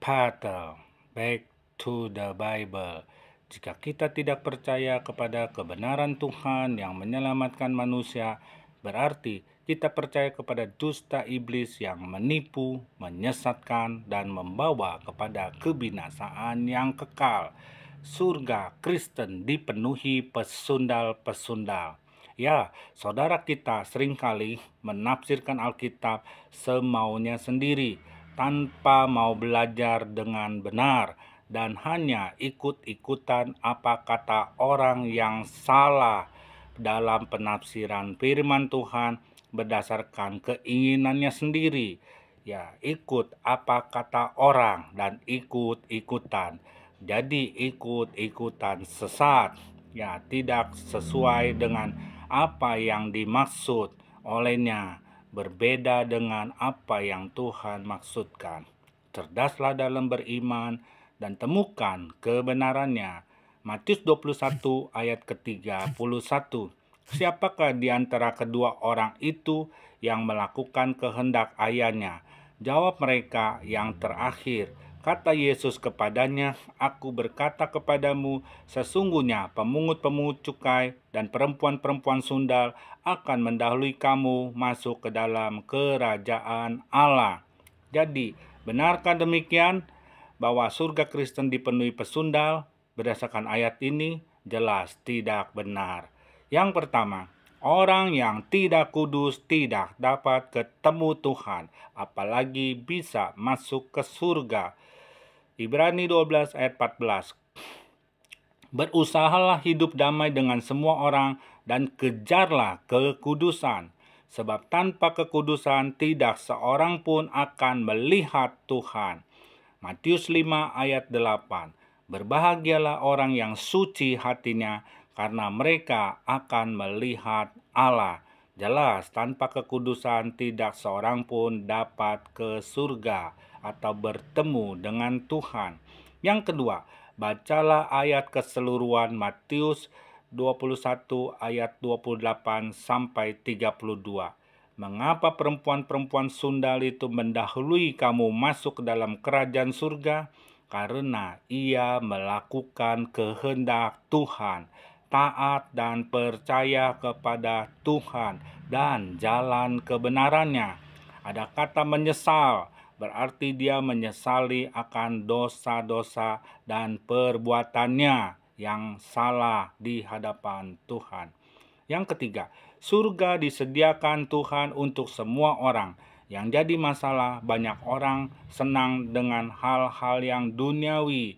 Patel, back to the Bible. Jika kita tidak percaya kepada kebenaran Tuhan yang menyelamatkan manusia, berarti kita percaya kepada dusta iblis yang menipu, menyesatkan, dan membawa kepada kebinasaan yang kekal. Surga Kristen dipenuhi pesundal-pesundal. Ya, saudara kita seringkali menafsirkan Alkitab semaunya sendiri, tanpa mau belajar dengan benar, dan hanya ikut-ikutan apa kata orang yang salah dalam penafsiran firman Tuhan berdasarkan keinginannya sendiri. Ya, ikut apa kata orang dan ikut-ikutan. Jadi ikut-ikutan sesat. Ya, tidak sesuai dengan apa yang dimaksud olehnya, berbeda dengan apa yang Tuhan maksudkan. Cerdaslah dalam beriman dan temukan kebenarannya. Matius 21 ayat ke-31. Siapakah di antara kedua orang itu yang melakukan kehendak ayahnya? Jawab mereka, yang terakhir. Kata Yesus kepadanya, "Aku berkata kepadamu, sesungguhnya pemungut-pemungut cukai dan perempuan-perempuan sundal akan mendahului kamu masuk ke dalam kerajaan Allah." Jadi, benarkah demikian bahwa surga Kristen dipenuhi pesundal? Berdasarkan ayat ini, jelas tidak benar. Yang pertama, orang yang tidak kudus tidak dapat ketemu Tuhan, apalagi bisa masuk ke surga. Ibrani 12 ayat 14. Berusahalah hidup damai dengan semua orang dan kejarlah kekudusan, sebab tanpa kekudusan tidak seorang pun akan melihat Tuhan. Matius 5 ayat 8. Berbahagialah orang yang suci hatinya, karena mereka akan melihat Allah. Jelas, tanpa kekudusan tidak seorang pun dapat ke surga atau bertemu dengan Tuhan. Yang kedua, bacalah ayat keseluruhan Matius 21 ayat 28 sampai 32. Mengapa perempuan-perempuan sundal itu mendahului kamu masuk ke dalam kerajaan surga? Karena ia melakukan kehendak Tuhan, taat dan percaya kepada Tuhan, dan jalan kebenarannya. Ada kata menyesal, berarti dia menyesali akan dosa-dosa dan perbuatannya yang salah di hadapan Tuhan. Yang ketiga, surga disediakan Tuhan untuk semua orang. Yang jadi masalah, banyak orang senang dengan hal-hal yang duniawi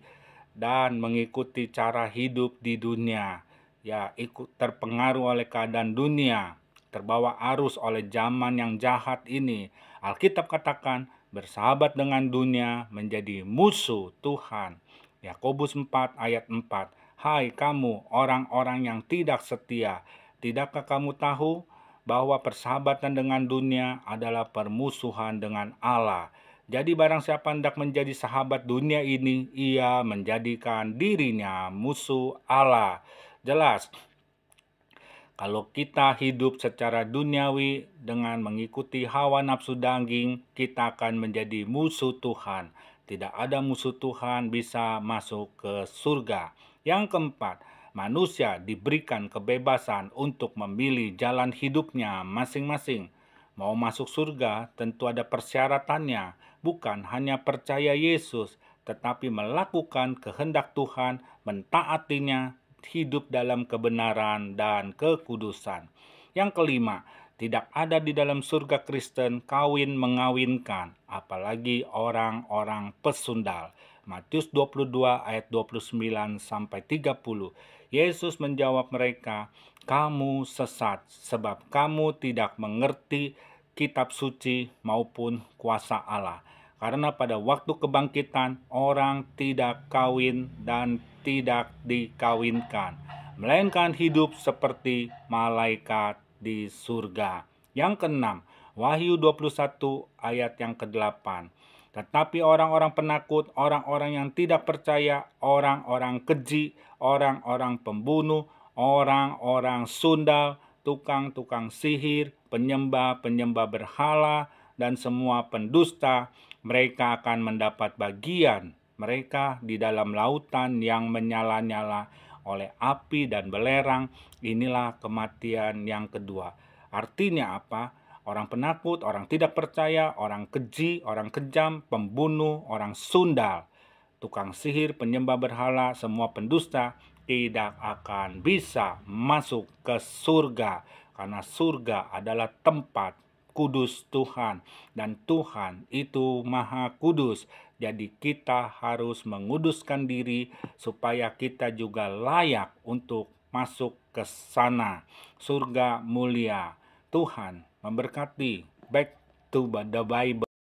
dan mengikuti cara hidup di dunia. Ya, ikut terpengaruh oleh keadaan dunia, terbawa arus oleh zaman yang jahat ini. Alkitab katakan, bersahabat dengan dunia menjadi musuh Tuhan. Yakobus 4 ayat 4. Hai kamu orang-orang yang tidak setia, tidakkah kamu tahu bahwa persahabatan dengan dunia adalah permusuhan dengan Allah? Jadi barang siapa hendak menjadi sahabat dunia ini, ia menjadikan dirinya musuh Allah. Jelas, kalau kita hidup secara duniawi dengan mengikuti hawa nafsu daging, kita akan menjadi musuh Tuhan. Tidak ada musuh Tuhan bisa masuk ke surga. Yang keempat, manusia diberikan kebebasan untuk memilih jalan hidupnya masing-masing. Mau masuk surga tentu ada persyaratannya, bukan hanya percaya Yesus, tetapi melakukan kehendak Tuhan, mentaatinya, hidup dalam kebenaran dan kekudusan. Yang kelima, tidak ada di dalam surga Kristen kawin mengawinkan, apalagi orang-orang pesundal. Matius 22 ayat 29 sampai 30. Yesus menjawab mereka, "Kamu sesat sebab kamu tidak mengerti kitab suci maupun kuasa Allah. Karena pada waktu kebangkitan orang tidak kawin dan tidak dikawinkan, melainkan hidup seperti malaikat di surga." Yang keenam, Wahyu 21 ayat yang ke-8. Tetapi orang-orang penakut, orang-orang yang tidak percaya, orang-orang keji, orang-orang pembunuh, orang-orang sundal, tukang-tukang sihir, penyembah-penyembah berhala, dan semua pendusta Mereka akan mendapat bagian mereka di dalam lautan yang menyala-nyala oleh api dan belerang. Inilah kematian yang kedua. Artinya apa? Orang penakut, orang tidak percaya, orang keji, orang kejam, pembunuh, orang sundal, tukang sihir, penyembah berhala, semua pendusta tidak akan bisa masuk ke surga, karena surga adalah tempat kudus Tuhan, dan Tuhan itu maha kudus. Jadi kita harus menguduskan diri supaya kita juga layak untuk masuk ke sana. Surga mulia. Tuhan memberkati. Back to the Bible.